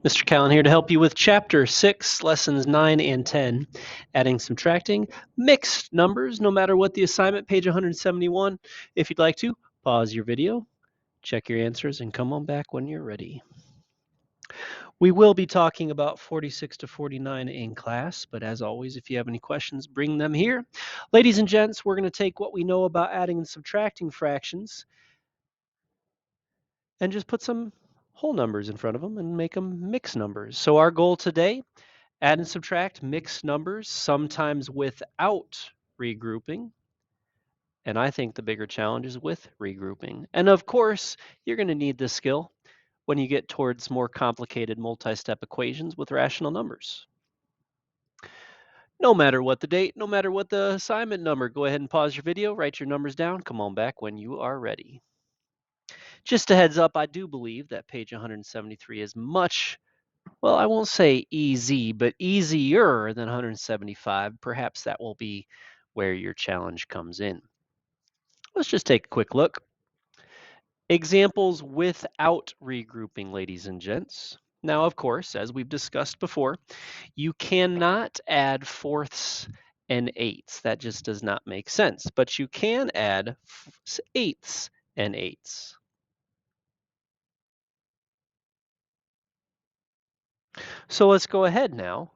Mr. Callan here to help you with Chapter 6, Lessons 9 and 10, adding, subtracting, mixed numbers, no matter what the assignment, page 171. If you'd like to, pause your video, check your answers, and come on back when you're ready. We will be talking about 46 to 49 in class, but as always, if you have any questions, bring them here. Ladies and gents, we're going to take what we know about adding and subtracting fractions and just put some whole numbers in front of them and make them mixed numbers. So our goal today, add and subtract mixed numbers, sometimes without regrouping. And I think the bigger challenge is with regrouping. And of course, you're going to need this skill when you get towards more complicated multi-step equations with rational numbers. No matter what the date, no matter what the assignment number, go ahead and pause your video, write your numbers down, come on back when you are ready. Just a heads up, I do believe that page 173 is much, well, I won't say easy, but easier than 175. Perhaps that will be where your challenge comes in. Let's just take a quick look. Examples without regrouping, ladies and gents. Now, of course, as we've discussed before, you cannot add fourths and eighths. That just does not make sense. But you can add eighths and eighths. So let's go ahead now.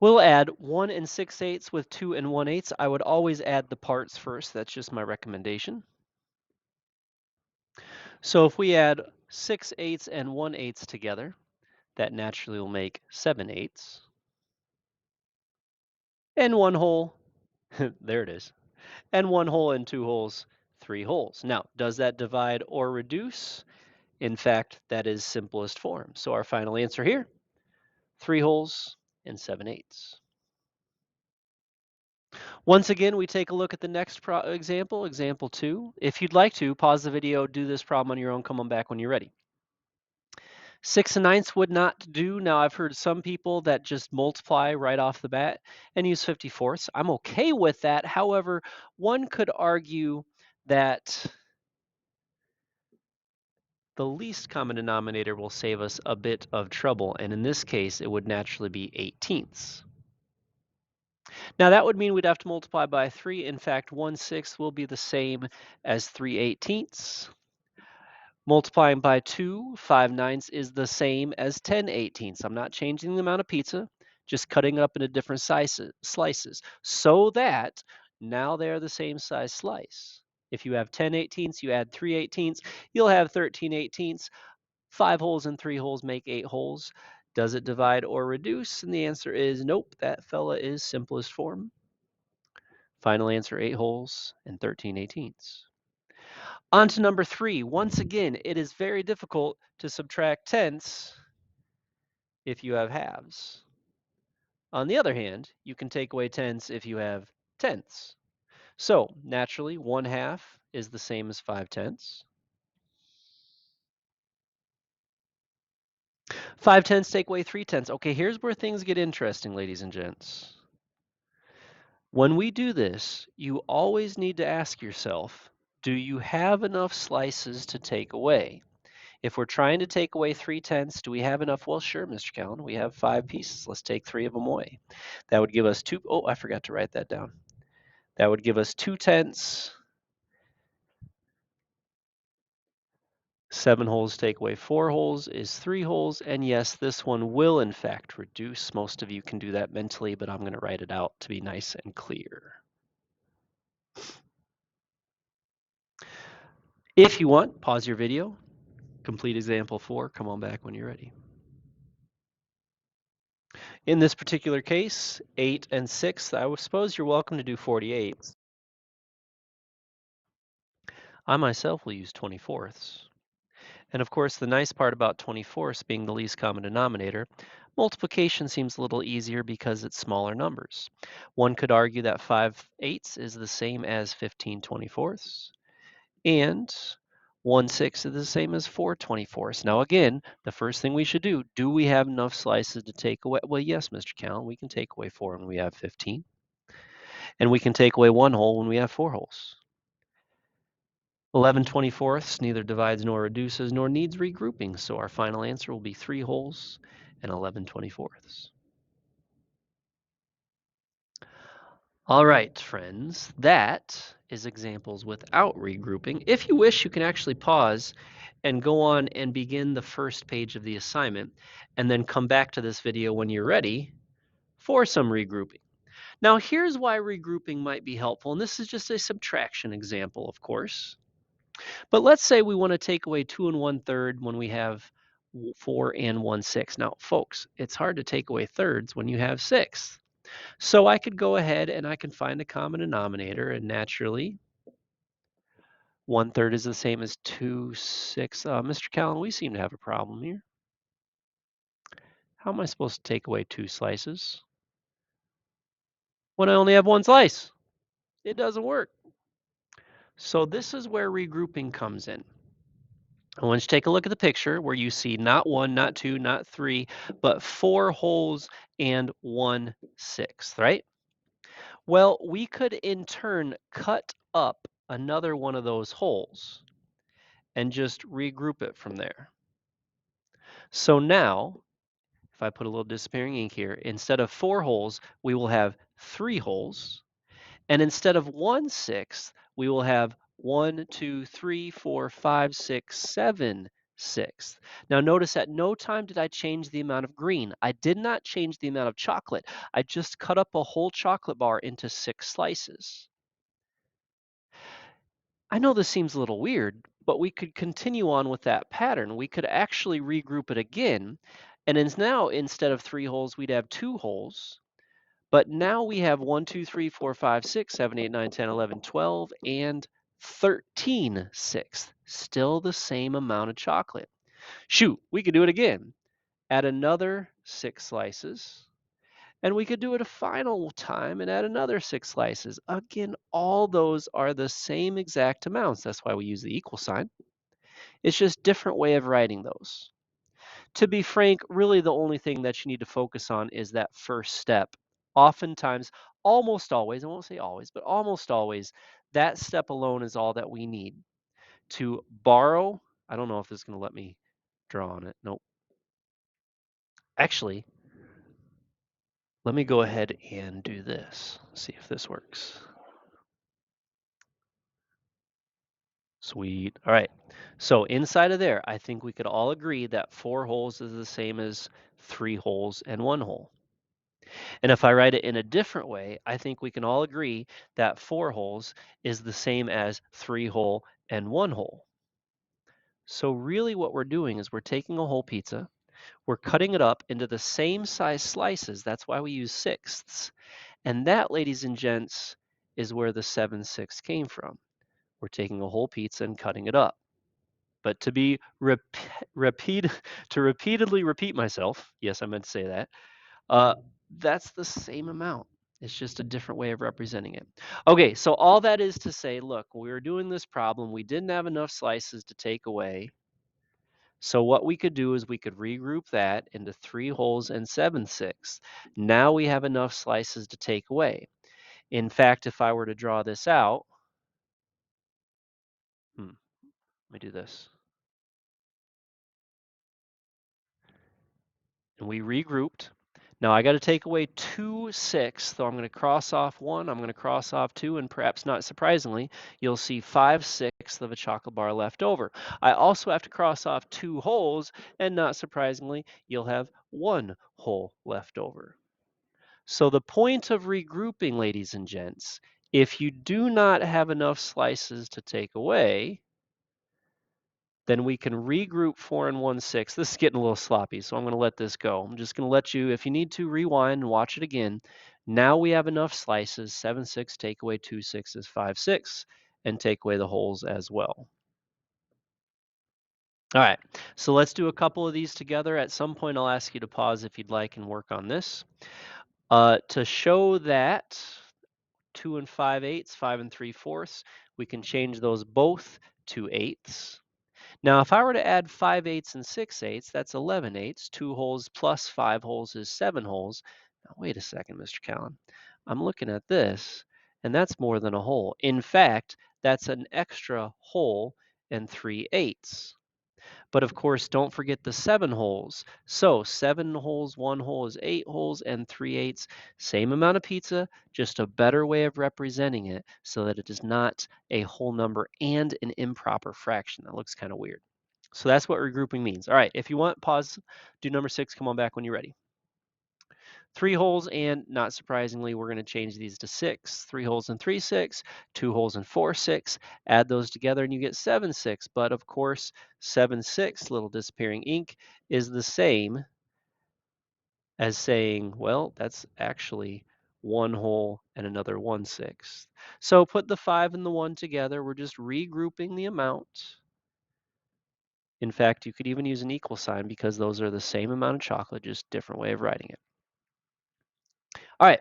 We'll add 1 and 6/8 with 2 and 1/8. I would always add the parts first. That's just my recommendation. So if we add 6/8 and 1/8 together, that naturally will make 7/8. And 1 whole, there it is. And 1 whole and 2 wholes, 3 wholes. Now, does that divide or reduce? In fact, that is simplest form. So our final answer here, 3 wholes and 7/8. Once again, we take a look at the next example, example 2. If you'd like to, pause the video, do this problem on your own, come on back when you're ready. 6 9ths would not do. Now, I've heard some people that just multiply right off the bat and use 54ths. I'm okay with that. However, one could argue that the least common denominator will save us a bit of trouble, and in this case, it would naturally be 18ths. Now that would mean we'd have to multiply by 3. In fact, 1/6 will be the same as 3/18. Multiplying by 2, 5/9 is the same as 10/18. I'm not changing the amount of pizza, just cutting it up into different slices, so that now they're the same size slice. If you have 10/18, you add 3/18, you'll have 13/18. 5 wholes and 3 wholes make 8 wholes. Does it divide or reduce? And the answer is nope, that fella is simplest form. Final answer, 8 wholes and 13/18. On to number 3. Once again, it is very difficult to subtract tenths if you have halves. On the other hand, you can take away tenths if you have tenths. So naturally, 1/2 is the same as 5/10. 5/10 take away 3/10. Okay, here's where things get interesting, ladies and gents. When we do this, you always need to ask yourself, do you have enough slices to take away? If we're trying to take away 3/10, do we have enough? Well, sure, Mr. Callan, we have 5 pieces. Let's take 3 of them away. That would give us 2. Oh, I forgot to write that down. That would give us 2/10. 7 wholes take away 4 wholes is 3 wholes. And yes, this one will in fact reduce. Most of you can do that mentally, but I'm going to write it out to be nice and clear. If you want, pause your video, complete example 4, come on back when you're ready. In this particular case, 8 and 6, I would suppose you're welcome to do 48. I myself will use 24ths. And of course, the nice part about 24ths being the least common denominator, multiplication seems a little easier because it's smaller numbers. One could argue that 5/8 is the same as 15/24, and 1/6 is the same as 4/24. Now again, the first thing we should do we have enough slices to take away? Well, yes, Mr. Callan, we can take away 4 when we have 15. And we can take away 1 whole when we have 4 wholes. 11/24 neither divides nor reduces nor needs regrouping, so our final answer will be 3 wholes and 11/24. All right, friends, that is examples without regrouping. If you wish, you can actually pause and go on and begin the first page of the assignment, and then come back to this video when you're ready for some regrouping. Now, here's why regrouping might be helpful, and this is just a subtraction example, of course. But let's say we want to take away 2 1/3 when we have 4 1/6. Now, folks, it's hard to take away thirds when you have 6. So I could go ahead and I can find a common denominator, and naturally, 1/3 is the same as 2/6. Mr. Callan, we seem to have a problem here. How am I supposed to take away 2 slices when I only have 1 slice? It doesn't work. So this is where regrouping comes in. I want you to take a look at the picture where you see not 1, not 2, not 3, but 4 wholes and 1/6, right? Well, we could in turn cut up another one of those holes and just regroup it from there. So now, if I put a little disappearing ink here, instead of 4 holes, we will have 3 holes. And instead of 1/6, we will have 1, 2, 3, 4, 5, 6, 7 sixths. Now notice at no time did I change the amount of green. I did not change the amount of chocolate. I just cut up a whole chocolate bar into 6 slices. I know this seems a little weird, but we could continue on with that pattern. We could actually regroup it again. And now, instead of 3 holes, we'd have 2 holes. But now we have 1, 2, 3, 4, 5, 6, 7, 8, 9, 10, 11, 12, and 13 sixths. Still the same amount of chocolate. Shoot, we could do it again. Add another 6 slices. And we could do it a final time and add another 6 slices. Again, all those are the same exact amounts. That's why we use the equal sign. It's just a different way of writing those. To be frank, really the only thing that you need to focus on is that first step. Oftentimes, almost always, I won't say always, but almost always, that step alone is all that we need to borrow. I don't know if this is going to let me draw on it. Nope. Actually, let me go ahead and do this. See if this works. Sweet. All right. So inside of there, I think we could all agree that 4 holes is the same as 3 holes and 1 hole. And if I write it in a different way, I think we can all agree that 4 holes is the same as 3 hole and 1 hole. So really what we're doing is we're taking a whole pizza, we're cutting it up into the same size slices. That's why we use sixths. And that, ladies and gents, is where the 7/6 came from. We're taking a whole pizza and cutting it up. But to be repeatedly repeat myself, yes, I meant to say that, that's the same amount. It's just a different way of representing it. Okay, so all that is to say, look, we were doing this problem. We didn't have enough slices to take away. So what we could do is we could regroup that into 3 holes and 7/6. Now we have enough slices to take away. In fact, if I were to draw this out, let me do this. And we regrouped. Now I got to take away 2 6, so I'm going to cross off 1, I'm going to cross off 2, and perhaps not surprisingly, you'll see 5/6 of a chocolate bar left over. I also have to cross off 2 holes, and not surprisingly, you'll have 1 hole left over. So the point of regrouping, ladies and gents, if you do not have enough slices to take away, then we can regroup 4 and 1/6. This is getting a little sloppy, so I'm going to let this go. I'm just going to let you, if you need to, rewind and watch it again. Now we have enough slices, 7/6, take away 2 6s, 5/6, and take away the holes as well. All right, so let's do a couple of these together. At some point, I'll ask you to pause if you'd like and work on this. To show that 2 and 5/8, 5 and 3/4, we can change those both to eighths. Now, if I were to add 5/8 and 6/8, that's 11/8. 2 holes plus 5 holes is 7 holes. Now, wait a second, Mr. Callan. I'm looking at this, and that's more than a hole. In fact, that's an extra whole and 3/8. But of course, don't forget the 7 wholes. So 7 wholes, 1 whole is 8 wholes, and 3/8, same amount of pizza, just a better way of representing it so that it is not a whole number and an improper fraction. That looks kind of weird. So that's what regrouping means. All right, if you want, pause, do number 6, come on back when you're ready. 3 wholes, and not surprisingly, we're going to change these to 6. 3 wholes and 3 6, 2 wholes and 4 6. Add those together and you get 7 6. But of course, 7 6, little disappearing ink, is the same as saying, well, that's actually 1 whole and another 1/6. So put the 5 and the 1 together. We're just regrouping the amount. In fact, you could even use an equal sign because those are the same amount of chocolate, just different way of writing it. All right.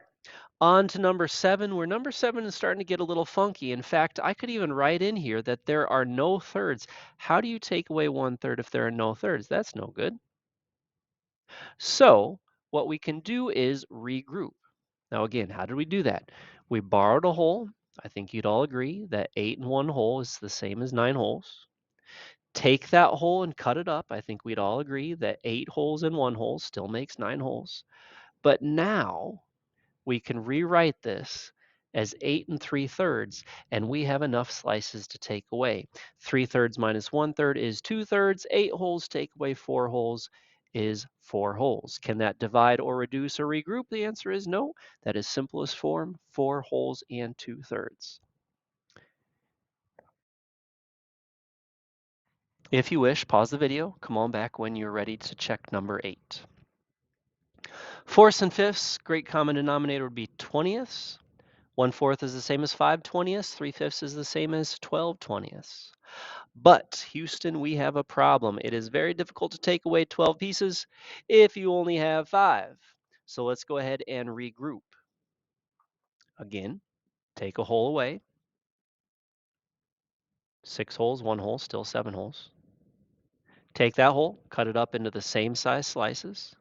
On to number 7, where number 7 is starting to get a little funky. In fact, I could even write in here that there are no thirds. How do you take away 1/3 if there are no thirds? That's no good. So what we can do is regroup. Now again, how did we do that? We borrowed a whole. I think you'd all agree that 8 and 1 whole is the same as 9 wholes. Take that whole and cut it up. I think we'd all agree that 8 wholes and 1 whole still makes 9 wholes. But now we can rewrite this as 8 3/3, and we have enough slices to take away. 3/3 minus 1/3 is 2/3. 8 wholes take away 4 wholes is 4 wholes. Can that divide or reduce or regroup? The answer is no. That is simplest form, 4 wholes and 2/3. If you wish, pause the video, come on back when you're ready to check number 8. Fourths and fifths, great common denominator would be 20ths. 1/4 is the same as 5/20ths. 3/5 is the same as 12/20ths. But Houston, we have a problem. It is very difficult to take away 12 pieces if you only have 5. So let's go ahead and regroup. Again, take a whole away. 6 wholes, 1 whole, still 7 wholes. Take that whole, cut it up into the same size slices.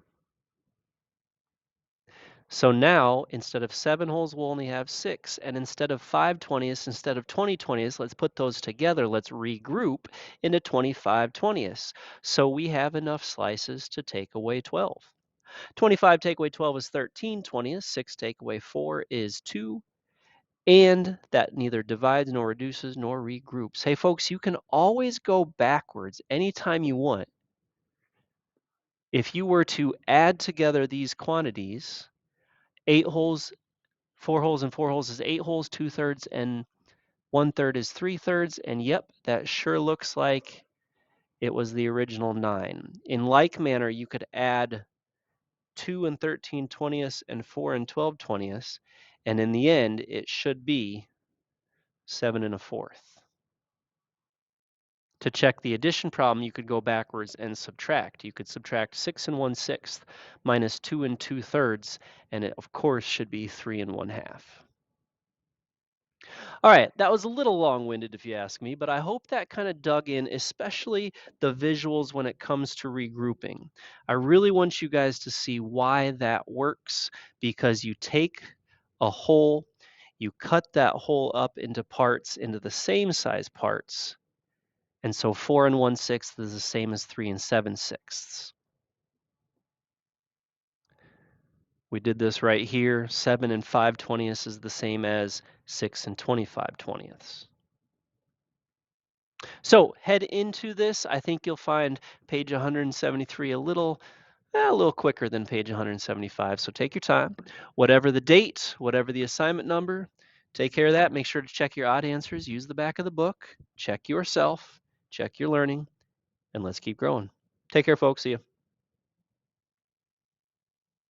So now, instead of 7 wholes, we'll only have 6. And instead of 5/20ths, instead of 20/20ths, let's put those together. Let's regroup into 25/20ths. So we have enough slices to take away 12. 25 take away 12 is 13/20ths. 6 take away 4 is 2. And that neither divides nor reduces nor regroups. Hey, folks, you can always go backwards anytime you want. If you were to add together these quantities, 8 wholes, 4 wholes, and 4 wholes is 8 wholes, 2/3, and 1/3 is 3/3. And yep, that sure looks like it was the original 9. In like manner, you could add 2 and 13/20ths and 4 and 12/20ths. And in the end, it should be 7 1/4. To check the addition problem, you could go backwards and subtract. You could subtract 6 1/6 minus 2 2/3, and it, of course, should be 3 1/2. All right, that was a little long-winded if you ask me, but I hope that kind of dug in, especially the visuals when it comes to regrouping. I really want you guys to see why that works, because you take a whole, you cut that whole up into parts, into the same size parts, and so 4 1/6 is the same as 3 7/6. We did this right here. 7 5/20ths is the same as 6 25/20ths. So head into this. I think you'll find page 173 a little quicker than page 175. So take your time. Whatever the date, whatever the assignment number, take care of that. Make sure to check your odd answers. Use the back of the book. Check yourself. Check your learning. And let's keep growing. Take care, folks. See you.